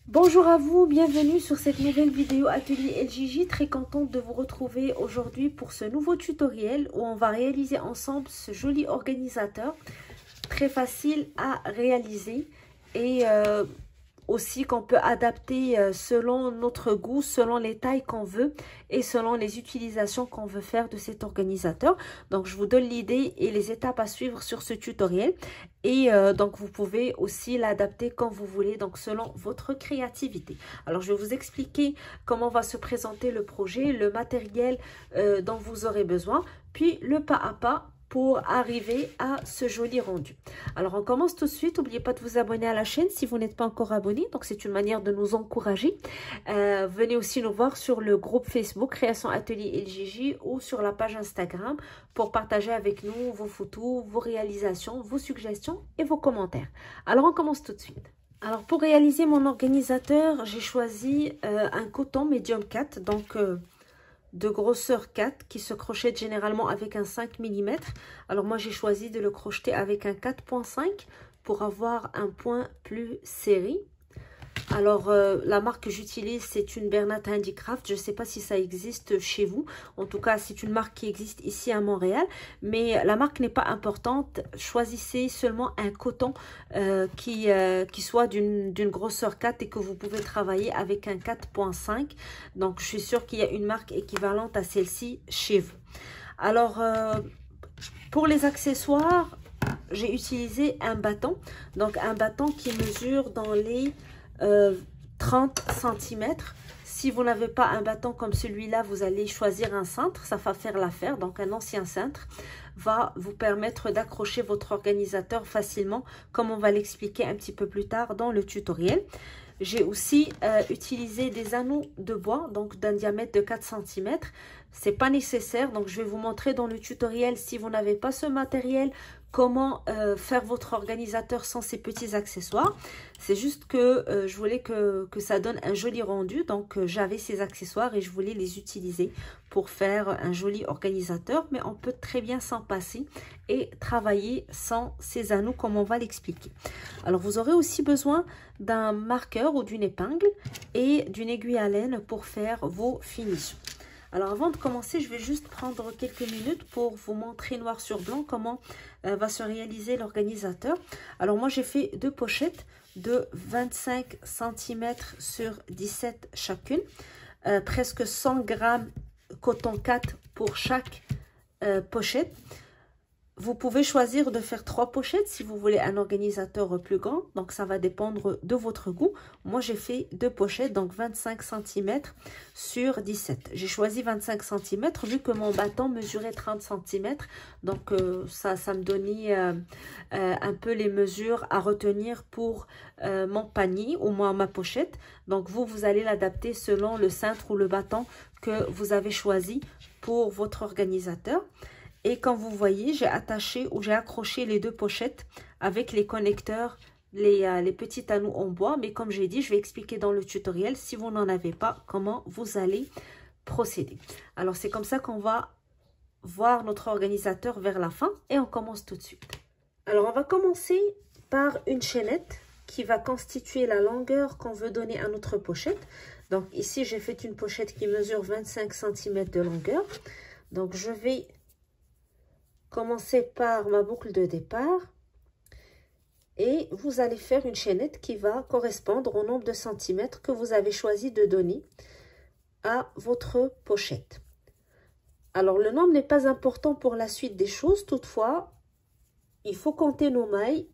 Bonjour à vous, bienvenue sur cette nouvelle vidéo atelier LJJ. Très contente de vous retrouver aujourd'hui pour ce nouveau tutoriel où on va réaliser ensemble ce joli organisateur très facile à réaliser et aussi qu'on peut adapter selon notre goût, selon les tailles qu'on veut et selon les utilisations qu'on veut faire de cet organisateur. Donc je vous donne l'idée et les étapes à suivre sur ce tutoriel et donc vous pouvez aussi l'adapter comme vous voulez, donc selon votre créativité. Alors je vais vous expliquer comment va se présenter le projet, le matériel dont vous aurez besoin, puis le pas à pas pour arriver à ce joli rendu. Alors on commence tout de suite. N'oubliez pas de vous abonner à la chaîne si vous n'êtes pas encore abonné, donc c'est une manière de nous encourager. Venez aussi nous voir sur le groupe Facebook Création Atelier LJJ ou sur la page Instagram pour partager avec nous vos photos, vos réalisations, vos suggestions et vos commentaires. Alors on commence tout de suite. Alors pour réaliser mon organisateur, j'ai choisi un coton médium 4, donc de grosseur 4 qui se crochette généralement avec un 5 mm. Alors moi j'ai choisi de le crocheter avec un 4.5 pour avoir un point plus serré. Alors la marque que j'utilise c'est une Bernat Handicraft. Je ne sais pas si ça existe chez vous. En tout cas c'est une marque qui existe ici à Montréal. Mais la marque n'est pas importante. Choisissez seulement un coton qui soit d'une grosseur 4 et que vous pouvez travailler avec un 4.5. Donc je suis sûre qu'il y a une marque équivalente à celle-ci chez vous. Alors pour les accessoires, j'ai utilisé un bâton. Donc un bâton qui mesure dans les 30 cm. Si vous n'avez pas un bâton comme celui-là, vous allez choisir un cintre, ça va faire l'affaire. Donc un ancien cintre va vous permettre d'accrocher votre organisateur facilement, comme on va l'expliquer un petit peu plus tard dans le tutoriel. J'ai aussi utilisé des anneaux de bois, donc d'un diamètre de 4 cm. C'est pas nécessaire, donc je vais vous montrer dans le tutoriel, si vous n'avez pas ce matériel, comment faire votre organisateur sans ces petits accessoires. C'est juste que je voulais que ça donne un joli rendu, donc j'avais ces accessoires et je voulais les utiliser pour faire un joli organisateur, mais on peut très bien s'en passer et travailler sans ces anneaux comme on va l'expliquer. Alors vous aurez aussi besoin d'un marqueur ou d'une épingle et d'une aiguille à laine pour faire vos finitions. Alors avant de commencer, je vais juste prendre quelques minutes pour vous montrer noir sur blanc comment va se réaliser l'organisateur. Alors moi j'ai fait deux pochettes de 25 cm sur 17 chacune, presque 100 g coton 4 pour chaque pochette. Vous pouvez choisir de faire 3 pochettes si vous voulez un organisateur plus grand. Donc, ça va dépendre de votre goût. Moi, j'ai fait 2 pochettes, donc 25 cm sur 17. J'ai choisi 25 cm vu que mon bâton mesurait 30 cm. Donc, ça me donnait un peu les mesures à retenir pour mon panier ou ma pochette. Donc, vous allez l'adapter selon le cintre ou le bâton que vous avez choisi pour votre organisateur. Et comme vous voyez, j'ai attaché ou j'ai accroché les deux pochettes avec les connecteurs, les petits anneaux en bois. Mais comme j'ai dit, je vais expliquer dans le tutoriel, si vous n'en avez pas, comment vous allez procéder. Alors, c'est comme ça qu'on va voir notre organisateur vers la fin. Et on commence tout de suite. Alors, on va commencer par une chaînette qui va constituer la longueur qu'on veut donner à notre pochette. Donc, ici, j'ai fait une pochette qui mesure 25 cm de longueur. Donc, je vais commencer par ma boucle de départ et vous allez faire une chaînette qui va correspondre au nombre de centimètres que vous avez choisi de donner à votre pochette. Alors le nombre n'est pas important pour la suite des choses, toutefois il faut compter nos mailles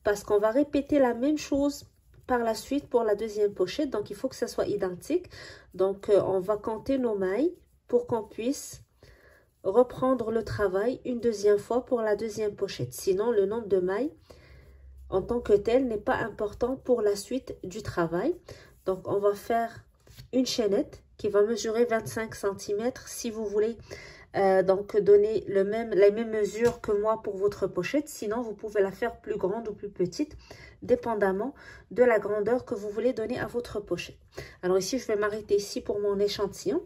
parce qu'on va répéter la même chose par la suite pour la deuxième pochette, donc il faut que ça soit identique. Donc on va compter nos mailles pour qu'on puisse reprendre le travail une deuxième fois pour la deuxième pochette. Sinon, le nombre de mailles en tant que tel n'est pas important pour la suite du travail. Donc, on va faire une chaînette qui va mesurer 25 cm si vous voulez donc donner les mêmes mesures que moi pour votre pochette. Sinon, vous pouvez la faire plus grande ou plus petite, dépendamment de la grandeur que vous voulez donner à votre pochette. Alors ici, je vais m'arrêter ici pour mon échantillon.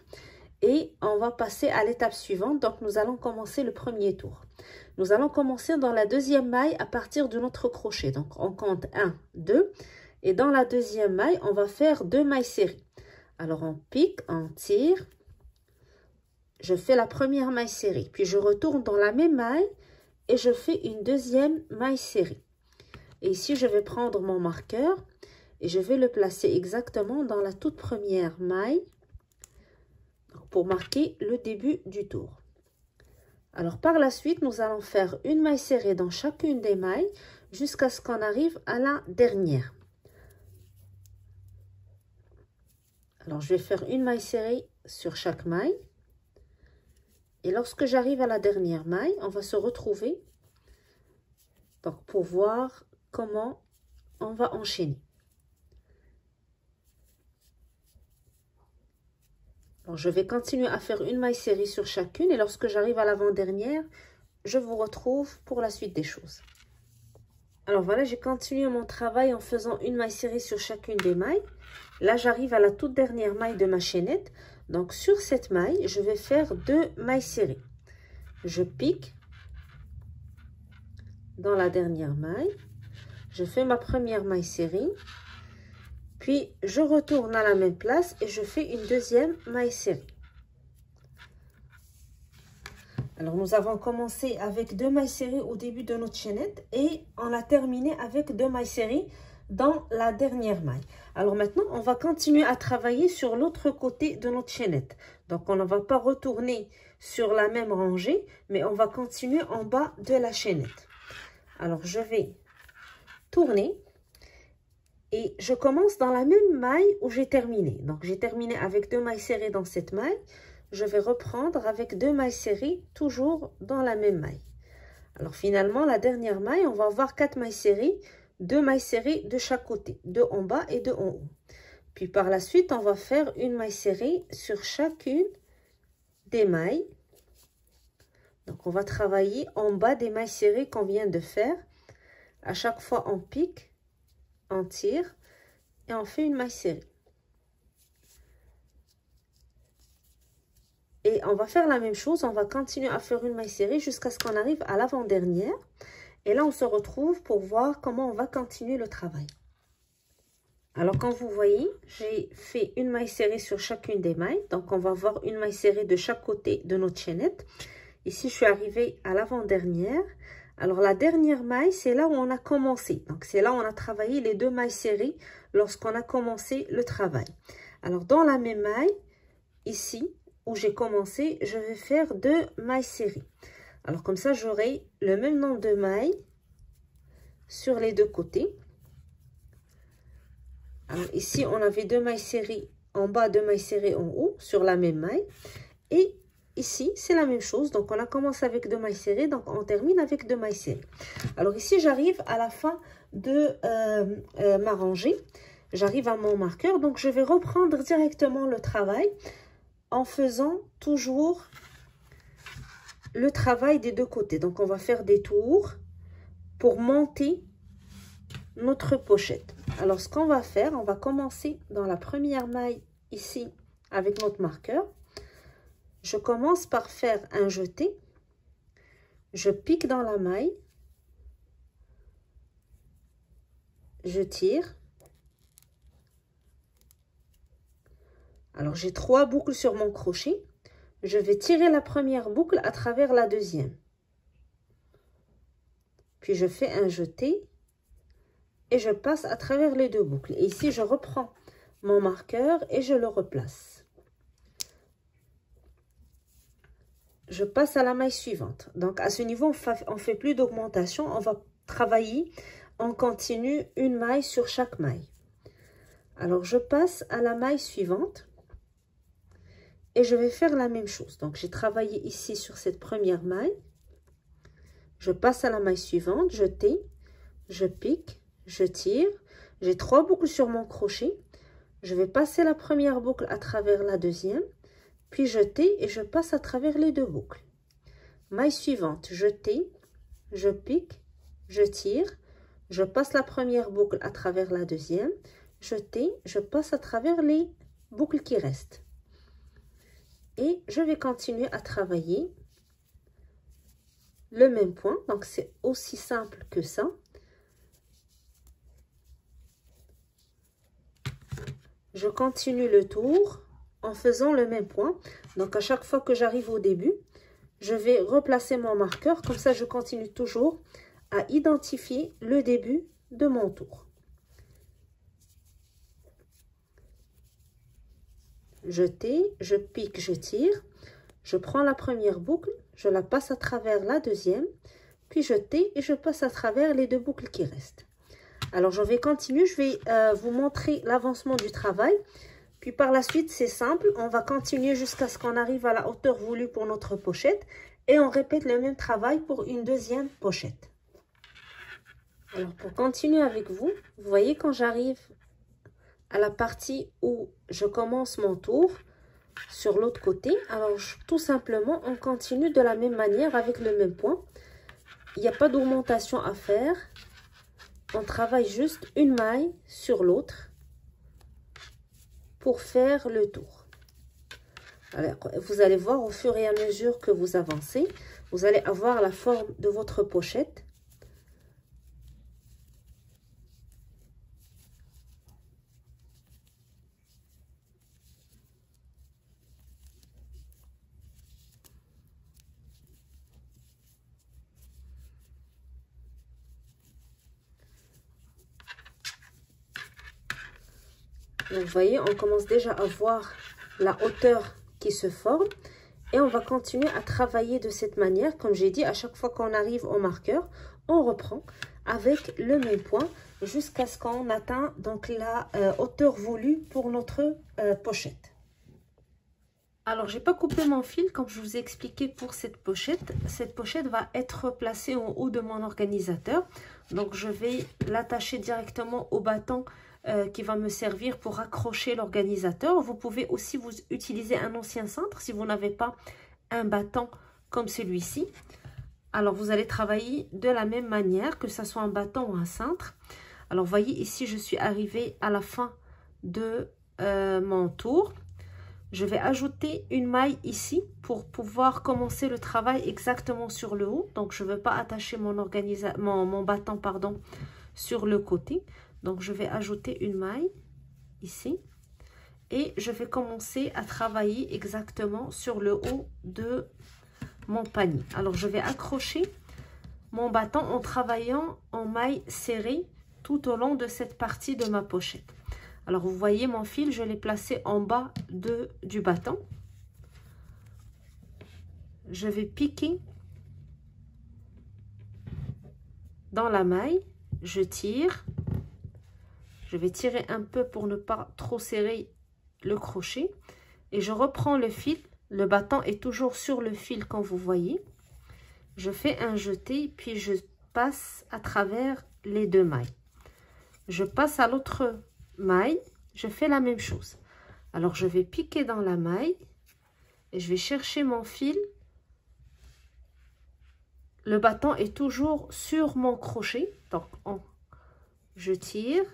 Et on va passer à l'étape suivante. Donc, nous allons commencer le premier tour. Nous allons commencer dans la deuxième maille à partir de notre crochet. Donc, on compte 1, 2 Et dans la deuxième maille, on va faire 2 mailles serrées. Alors, on pique, on tire. Je fais la première maille serrée. Puis, je retourne dans la même maille et je fais une deuxième maille serrée. Et ici, je vais prendre mon marqueur et je vais le placer exactement dans la toute première maille pour marquer le début du tour. Alors, par la suite, nous allons faire une maille serrée dans chacune des mailles jusqu'à ce qu'on arrive à la dernière. Alors, je vais faire une maille serrée sur chaque maille. Et lorsque j'arrive à la dernière maille, on va se retrouver donc, pour voir comment on va enchaîner. Alors, je vais continuer à faire une maille serrée sur chacune et lorsque j'arrive à l'avant-dernière, je vous retrouve pour la suite des choses. Alors voilà, j'ai continué mon travail en faisant une maille serrée sur chacune des mailles. Là, j'arrive à la toute dernière maille de ma chaînette. Donc, sur cette maille, je vais faire 2 mailles serrées. Je pique dans la dernière maille. Je fais ma première maille serrée. Puis, je retourne à la même place et je fais une deuxième maille serrée. Alors, nous avons commencé avec 2 mailles serrées au début de notre chaînette et on a terminé avec 2 mailles serrées dans la dernière maille. Alors maintenant, on va continuer à travailler sur l'autre côté de notre chaînette. Donc, on ne va pas retourner sur la même rangée, mais on va continuer en bas de la chaînette. Alors, je vais tourner et je commence dans la même maille où j'ai terminé. Donc, j'ai terminé avec 2 mailles serrées dans cette maille. Je vais reprendre avec 2 mailles serrées, toujours dans la même maille. Alors, finalement, la dernière maille, on va avoir 4 mailles serrées, 2 mailles serrées de chaque côté, 2 en bas et 2 en haut. Puis, par la suite, on va faire une maille serrée sur chacune des mailles. Donc, on va travailler en bas des mailles serrées qu'on vient de faire. À chaque fois, on pique, on tire et on fait une maille serrée. Et on va faire la même chose, on va continuer à faire une maille serrée jusqu'à ce qu'on arrive à l'avant-dernière. Et là, on se retrouve pour voir comment on va continuer le travail. Alors, comme vous voyez, j'ai fait une maille serrée sur chacune des mailles. Donc, on va avoir une maille serrée de chaque côté de notre chaînette. Ici, je suis arrivée à l'avant-dernière. Alors, la dernière maille, c'est là où on a commencé. Donc, c'est là où on a travaillé les 2 mailles serrées lorsqu'on a commencé le travail. Alors, dans la même maille, ici, où j'ai commencé, je vais faire 2 mailles serrées. Alors, comme ça, j'aurai le même nombre de mailles sur les 2 côtés. Alors, ici, on avait 2 mailles serrées en bas, 2 mailles serrées en haut sur la même maille. Et ici, c'est la même chose. Donc, on a commencé avec 2 mailles serrées. Donc, on termine avec 2 mailles serrées. Alors, ici, j'arrive à la fin de ma rangée. J'arrive à mon marqueur. Donc, je vais reprendre directement le travail en faisant toujours le travail des 2 côtés. Donc, on va faire des tours pour monter notre pochette. Alors, ce qu'on va faire, on va commencer dans la première maille ici avec notre marqueur. Je commence par faire un jeté. Je pique dans la maille. Je tire. Alors, j'ai 3 boucles sur mon crochet. Je vais tirer la première boucle à travers la deuxième. Puis, je fais un jeté et je passe à travers les 2 boucles. Et ici, je reprends mon marqueur et je le replace. Je passe à la maille suivante. Donc, à ce niveau, on ne fait plus d'augmentation. On va travailler en continu une maille sur chaque maille. Alors, je passe à la maille suivante. Et je vais faire la même chose. Donc, j'ai travaillé ici sur cette première maille. Je passe à la maille suivante, jeté, je pique, je tire. J'ai 3 boucles sur mon crochet. Je vais passer la première boucle à travers la deuxième, puis jeter et je passe à travers les 2 boucles. Maille suivante, jeter, je pique, je tire. Je passe la première boucle à travers la deuxième, jeter, je passe à travers les boucles qui restent. Et je vais continuer à travailler le même point. Donc, c'est aussi simple que ça. je continue le tour en faisant le même point. Donc à chaque fois que j'arrive au début, je vais replacer mon marqueur. Comme ça, je continue toujours à identifier le début de mon tour. Je tais, je pique, je tire. Je prends la première boucle, je la passe à travers la deuxième, puis je tais et je passe à travers les deux boucles qui restent. Alors, je vais continuer, je vais vous montrer l'avancement du travail. Puis par la suite, c'est simple, on va continuer jusqu'à ce qu'on arrive à la hauteur voulue pour notre pochette. Et on répète le même travail pour une deuxième pochette. Alors, pour continuer avec vous, vous voyez quand j'arrive à la partie où je commence mon tour sur l'autre côté, alors tout simplement, on continue de la même manière avec le même point. Il n'y a pas d'augmentation à faire. On travaille juste une maille sur l'autre pour faire le tour. Alors, vous allez voir au fur et à mesure que vous avancez, vous allez avoir la forme de votre pochette. Donc, vous voyez, on commence déjà à voir la hauteur qui se forme. Et on va continuer à travailler de cette manière. Comme j'ai dit, à chaque fois qu'on arrive au marqueur, on reprend avec le même point jusqu'à ce qu'on atteint donc la hauteur voulue pour notre pochette. Alors, j'ai pas coupé mon fil comme je vous ai expliqué pour cette pochette. Cette pochette va être placée en haut de mon organisateur. Donc, je vais l'attacher directement au bâton qui va me servir pour accrocher l'organisateur. Vous pouvez aussi vous utiliser un ancien cintre si vous n'avez pas un bâton comme celui-ci. Alors, vous allez travailler de la même manière, que ce soit un bâton ou un cintre. Alors, vous voyez, ici, je suis arrivée à la fin de mon tour. Je vais ajouter une maille ici pour pouvoir commencer le travail exactement sur le haut. Donc, je ne veux pas attacher mon bâton pardon, sur le côté. Donc, je vais ajouter une maille ici. Et je vais commencer à travailler exactement sur le haut de mon panier. Alors, je vais accrocher mon bâton en travaillant en maille serrée tout au long de cette partie de ma pochette. Alors, vous voyez mon fil, je l'ai placé en bas du bâton. Je vais piquer dans la maille, je tire. Je vais tirer un peu pour ne pas trop serrer le crochet. Et je reprends le fil. Le bâton est toujours sur le fil comme vous voyez. Je fais un jeté, puis je passe à travers les deux mailles. Je passe à l'autre maille. Je fais la même chose. Alors, je vais piquer dans la maille. Et je vais chercher mon fil. Le bâton est toujours sur mon crochet. Donc, je tire.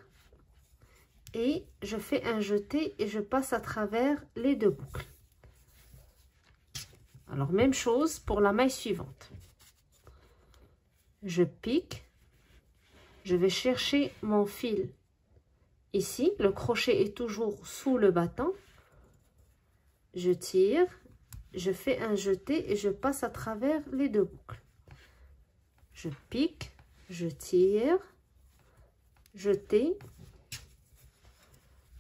Et je fais un jeté et je passe à travers les deux boucles. Alors, même chose pour la maille suivante. Je pique. Je vais chercher mon fil ici. Le crochet est toujours sous le bâton. Je tire. Je fais un jeté et je passe à travers les deux boucles. Je pique. Je tire. Jeté.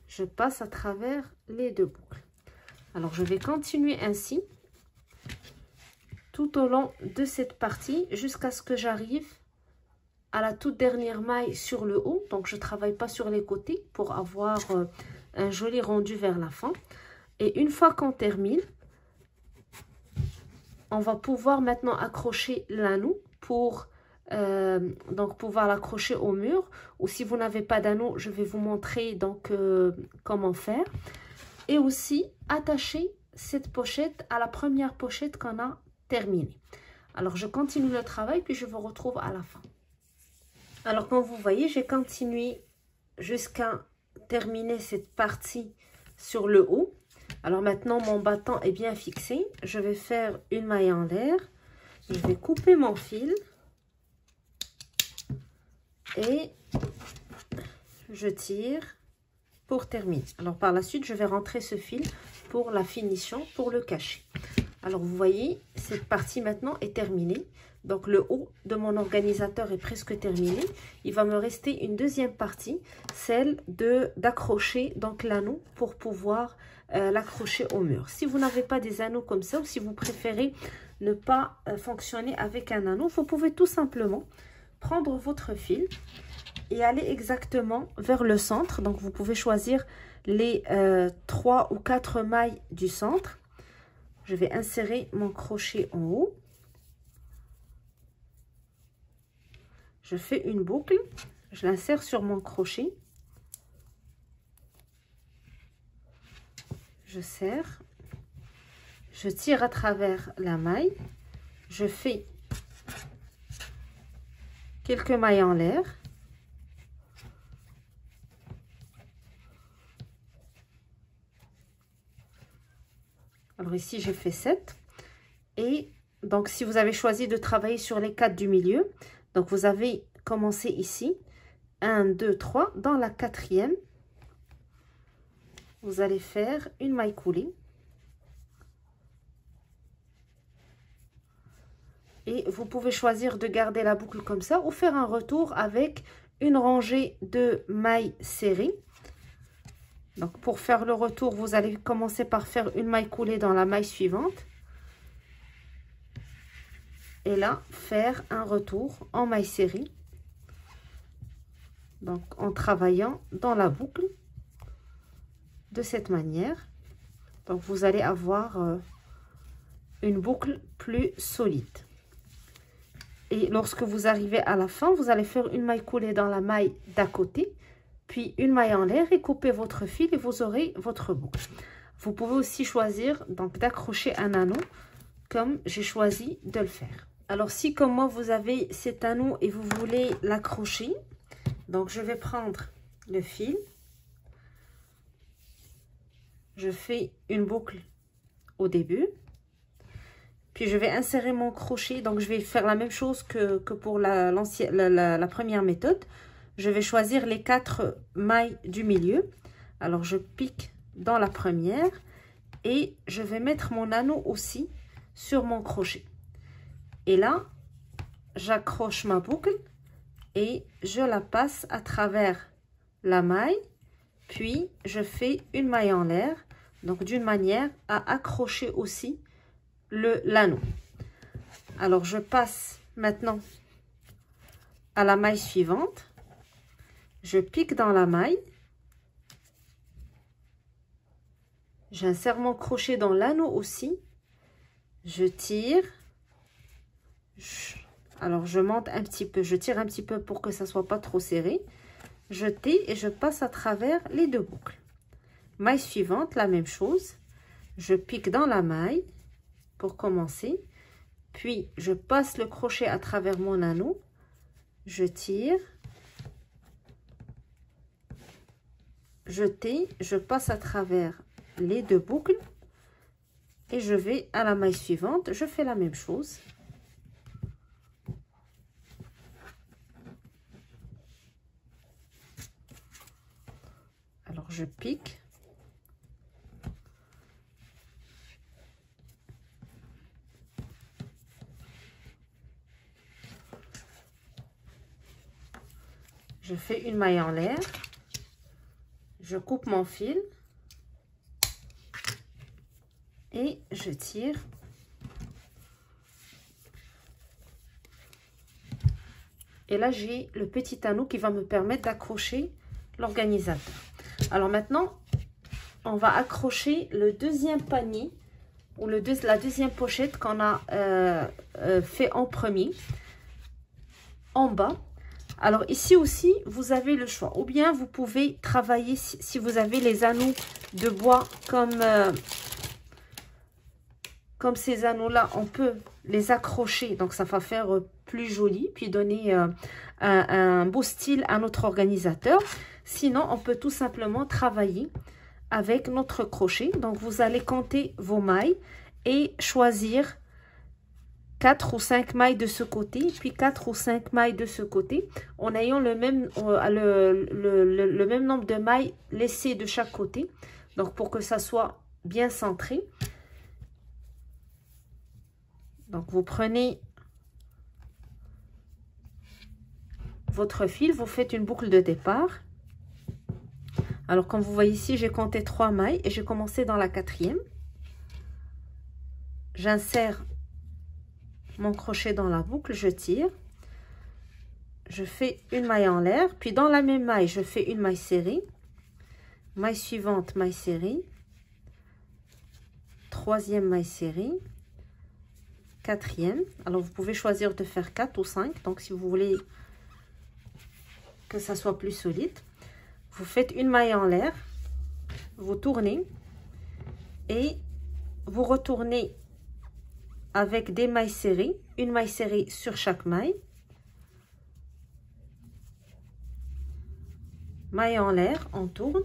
Je passe à travers les deux boucles. Alors, je vais continuer ainsi tout au long de cette partie jusqu'à ce que j'arrive à la toute dernière maille sur le haut. Donc, je ne travaille pas sur les côtés pour avoir un joli rendu vers la fin. Et une fois qu'on termine, on va pouvoir maintenant accrocher l'anneau pour donc pouvoir l'accrocher au mur. Ou si vous n'avez pas d'anneau, je vais vous montrer donc comment faire. Et aussi attacher cette pochette à la première pochette qu'on a terminée. Alors je continue le travail puis je vous retrouve à la fin. Alors comme vous voyez, j'ai continué jusqu'à terminer cette partie sur le haut. Alors maintenant mon bâton est bien fixé. Je vais faire une maille en l'air. Je vais couper mon fil. Et je tire, pour terminer. Alors par la suite, je vais rentrer ce fil pour la finition, pour le cacher. Alors vous voyez, cette partie maintenant est terminée. Donc le haut de mon organisateur est presque terminé. Il va me rester une deuxième partie, celle d'accrocher donc l'anneau pour pouvoir l'accrocher au mur. Si vous n'avez pas des anneaux comme ça, ou si vous préférez ne pas fonctionner avec un anneau, vous pouvez tout simplement prendre votre fil et aller exactement vers le centre. Donc vous pouvez choisir les 3 ou 4 mailles du centre. Je vais insérer mon crochet en haut. Je fais une boucle, je l'insère sur mon crochet. Je serre. Je tire à travers la maille. Je fais quelques mailles en l'air. Alors ici, j'ai fait 7. Et donc, si vous avez choisi de travailler sur les 4 du milieu, donc vous avez commencé ici. 1, 2, 3. Dans la 4e, vous allez faire une maille coulée. Et vous pouvez choisir de garder la boucle comme ça ou faire un retour avec une rangée de mailles serrées. Donc, pour faire le retour, vous allez commencer par faire une maille coulée dans la maille suivante. Et là, faire un retour en maille serrée. Donc, en travaillant dans la boucle de cette manière. Donc, vous allez avoir une boucle plus solide. Et lorsque vous arrivez à la fin, vous allez faire une maille coulée dans la maille d'à côté, puis une maille en l'air et couper votre fil et vous aurez votre boucle. Vous pouvez aussi choisir donc d'accrocher un anneau comme j'ai choisi de le faire. Alors si comme moi vous avez cet anneau et vous voulez l'accrocher, donc je vais prendre le fil, je fais une boucle au début. Puis je vais insérer mon crochet, donc je vais faire la même chose que pour la première méthode. Je vais choisir les 4 mailles du milieu. Alors je pique dans la première et je vais mettre mon anneau aussi sur mon crochet. Et là, j'accroche ma boucle et je la passe à travers la maille. Puis je fais une maille en l'air, donc d'une manière à accrocher aussi l'anneau. Alors je passe maintenant à la maille suivante. Je pique dans la maille. J'insère mon crochet dans l'anneau aussi. Je tire. Alors je monte un petit peu. Je tire un petit peu pour que ça soit pas trop serré. Je tais et je passe à travers les 2 boucles. Maille suivante, la même chose. Je pique dans la maille pour commencer, puis je passe le crochet à travers mon anneau, je tire, je tais, je passe à travers les 2 boucles et je vais à la maille suivante, je fais la même chose. Alors je pique. Je fais une maille en l'air, je coupe mon fil et je tire. Et là, j'ai le petit anneau qui va me permettre d'accrocher l'organisateur. Alors maintenant, on va accrocher le deuxième panier ou la deuxième pochette qu'on a fait en premier, en bas. Alors ici aussi, vous avez le choix. Ou bien vous pouvez travailler, si vous avez les anneaux de bois comme ces anneaux-là, on peut les accrocher. Donc ça va faire plus joli, puis donner un beau style à notre organisateur. Sinon, on peut tout simplement travailler avec notre crochet. Donc vous allez compter vos mailles et choisir 4 ou 5 mailles de ce côté, puis 4 ou 5 mailles de ce côté, en ayant le même nombre de mailles laissées de chaque côté. Donc, pour que ça soit bien centré. Donc, vous prenez votre fil, vous faites une boucle de départ. Alors, comme vous voyez ici, j'ai compté 3 mailles et j'ai commencé dans la 4e. J'insère mon crochet dans la boucle, je tire, je fais une maille en l'air, puis dans la même maille, je fais une maille serrée, maille suivante, maille serrée, 3e maille serrée, 4e. Alors, vous pouvez choisir de faire 4 ou 5, donc si vous voulez que ça soit plus solide, vous faites une maille en l'air, vous tournez et vous retournez avec des mailles serrées, une maille serrée sur chaque maille, maille en l'air, on tourne,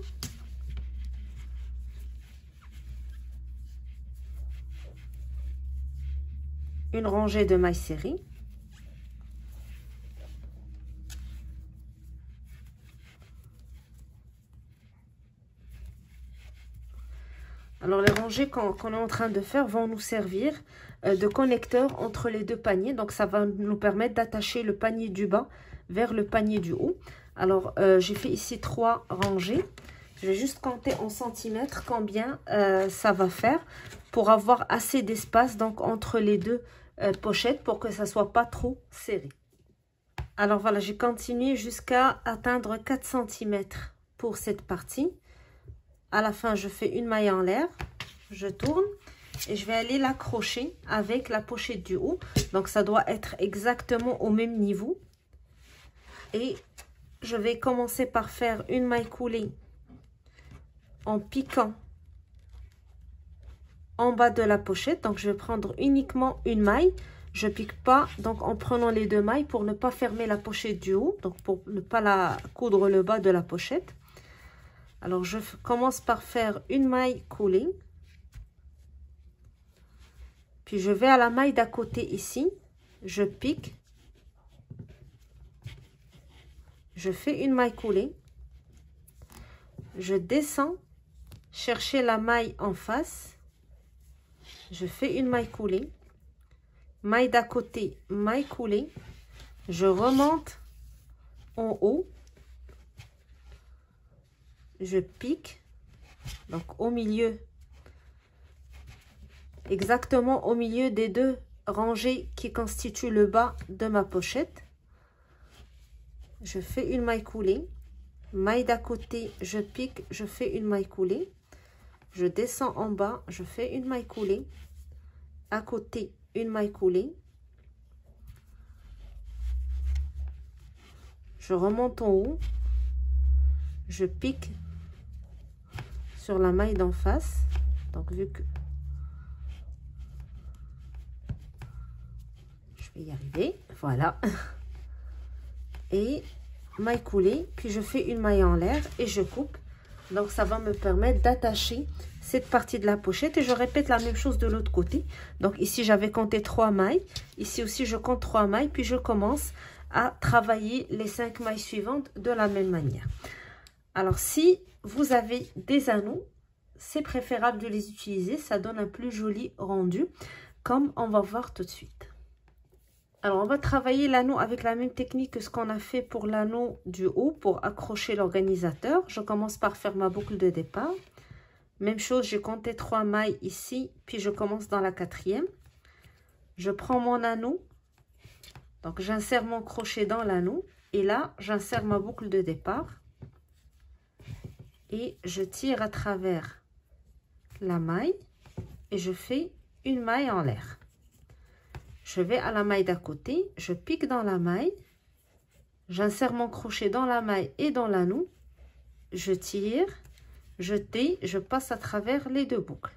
une rangée de mailles serrées, alors les rangées qu'on est en train de faire vont nous servir de connecteur entre les deux paniers. Donc ça va nous permettre d'attacher le panier du bas vers le panier du haut. Alors j'ai fait ici 3 rangées. Je vais juste compter en centimètres combien ça va faire pour avoir assez d'espace donc entre les deux pochettes pour que ça soit pas trop serré. Alors voilà, j'ai continué jusqu'à atteindre 4 cm pour cette partie. À la fin, je fais une maille en l'air, je tourne et je vais aller l'accrocher avec la pochette du haut. Donc, ça doit être exactement au même niveau. Et je vais commencer par faire une maille coulée en piquant en bas de la pochette. Donc, je vais prendre uniquement une maille. Je pique pas, donc en prenant les 2 mailles pour ne pas fermer la pochette du haut. Donc, pour ne pas la coudre le bas de la pochette. Alors, je commence par faire une maille coulée. Puis, je vais à la maille d'à côté ici. Je pique. Je fais une maille coulée. Je descends. Chercher la maille en face. Je fais une maille coulée. Maille d'à côté, maille coulée. Je remonte en haut. Je pique, donc au milieu, exactement au milieu des 2 rangées qui constituent le bas de ma pochette. Je fais une maille coulée, maille d'à côté, je pique, je fais une maille coulée, je descends en bas, je fais une maille coulée, à côté, une maille coulée, je remonte en haut, je pique sur la maille d'en face. Donc vu que je vais y arriver, voilà, et maille coulée, puis je fais une maille en l'air et je coupe. Donc ça va me permettre d'attacher cette partie de la pochette et je répète la même chose de l'autre côté. Donc ici j'avais compté 3 mailles, ici aussi je compte 3 mailles, puis je commence à travailler les 5 mailles suivantes de la même manière. Alors si vous avez des anneaux, c'est préférable de les utiliser, ça donne un plus joli rendu, comme on va voir tout de suite. Alors, on va travailler l'anneau avec la même technique que ce qu'on a fait pour l'anneau du haut, pour accrocher l'organisateur. Je commence par faire ma boucle de départ. Même chose, j'ai compté 3 mailles ici, puis je commence dans la 4e. Je prends mon anneau, donc j'insère mon crochet dans l'anneau, et là, j'insère ma boucle de départ. Et je tire à travers la maille et je fais une maille en l'air. Je vais à la maille d'à côté, je pique dans la maille, j'insère mon crochet dans la maille et dans l'anneau, je tire, je tais, je passe à travers les 2 boucles.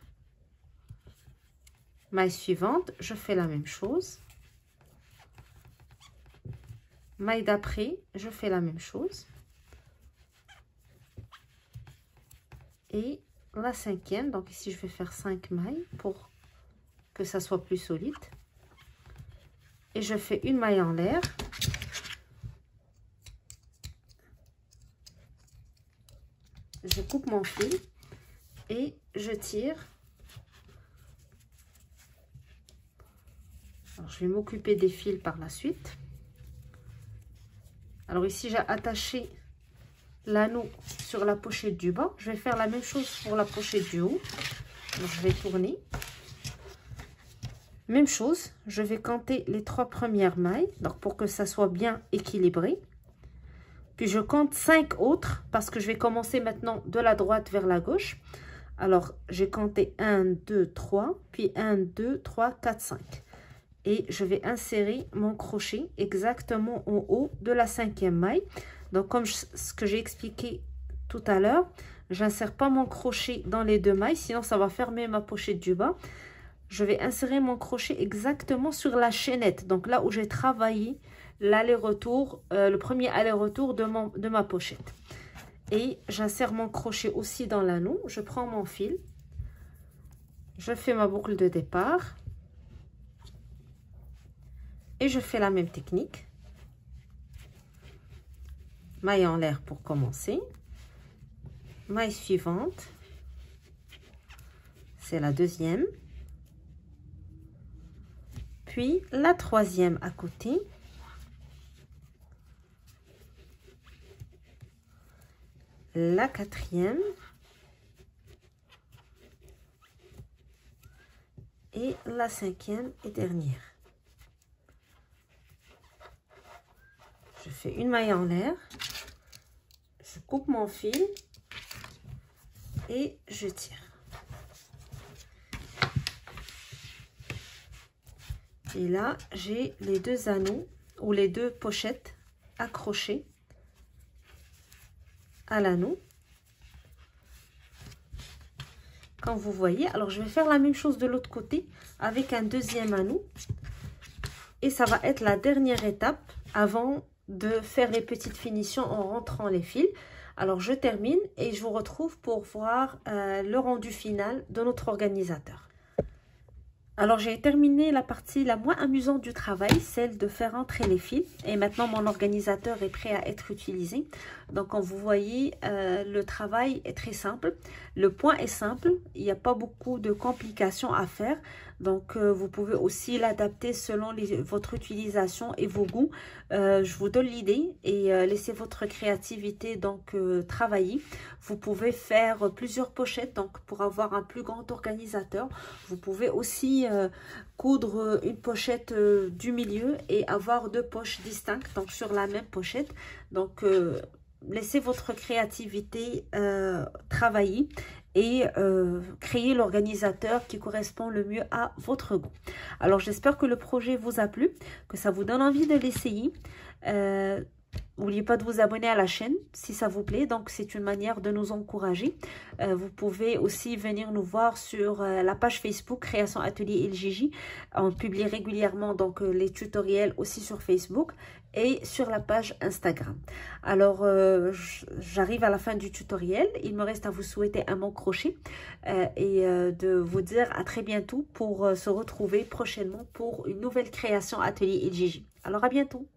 Maille suivante, je fais la même chose. Maille d'après, je fais la même chose. Et la 5e, donc ici je vais faire 5 mailles pour que ça soit plus solide. et je fais une maille en l'air. Je coupe mon fil et je tire. Alors, je vais m'occuper des fils par la suite. Alors ici, j'ai attaché l'anneau sur la pochette du bas. Je vais faire la même chose pour la pochette du haut. Donc, je vais tourner. Même chose, je vais compter les 3 premières mailles, donc pour que ça soit bien équilibré. Puis je compte 5 autres parce que je vais commencer maintenant de la droite vers la gauche. Alors, j'ai compté 1, 2, 3, puis 1, 2, 3, 4, 5. Et je vais insérer mon crochet exactement en haut de la 5e maille. Donc, comme ce que j'ai expliqué tout à l'heure, j'insère pas mon crochet dans les 2 mailles, sinon ça va fermer ma pochette du bas. Je vais insérer mon crochet exactement sur la chaînette, donc là où j'ai travaillé l'aller-retour, le premier aller-retour de ma pochette. Et j'insère mon crochet aussi dans l'anneau. Je prends mon fil, je fais ma boucle de départ et je fais la même technique. Maille en l'air pour commencer. Maille suivante, c'est la 2e. Puis la 3e à côté. La 4e. Et la 5e et dernière. Je fais une maille en l'air. Je coupe mon fil. Et je tire. Et là, j'ai les 2 anneaux ou les 2 pochettes accrochées à l'anneau. Quand vous voyez, alors je vais faire la même chose de l'autre côté avec un 2e anneau. Et ça va être la dernière étape avant de faire les petites finitions en rentrant les fils. Alors je termine et je vous retrouve pour voir le rendu final de notre organisateur. Alors, j'ai terminé la partie la moins amusante du travail, celle de faire entrer les fils. Et maintenant, mon organisateur est prêt à être utilisé. Donc, comme vous voyez, le travail est très simple. Le point est simple. Il n'y a pas beaucoup de complications à faire. Donc, vous pouvez aussi l'adapter selon votre utilisation et vos goûts. Je vous donne l'idée et laissez votre créativité donc travailler. Vous pouvez faire plusieurs pochettes donc pour avoir un plus grand organisateur. Vous pouvez aussi coudre une pochette du milieu et avoir 2 poches distinctes donc sur la même pochette. Donc, laissez votre créativité travailler et créer l'organisateur qui correspond le mieux à votre goût. Alors, j'espère que le projet vous a plu, que ça vous donne envie de l'essayer. N'oubliez pas de vous abonner à la chaîne si ça vous plaît. Donc, c'est une manière de nous encourager. Vous pouvez aussi venir nous voir sur la page Facebook Création Atelier LJJ. On publie régulièrement donc les tutoriels aussi sur Facebook et sur la page Instagram. Alors, j'arrive à la fin du tutoriel. Il me reste à vous souhaiter un bon crochet et de vous dire à très bientôt pour se retrouver prochainement pour une nouvelle création Atelier LJJ. Alors, à bientôt.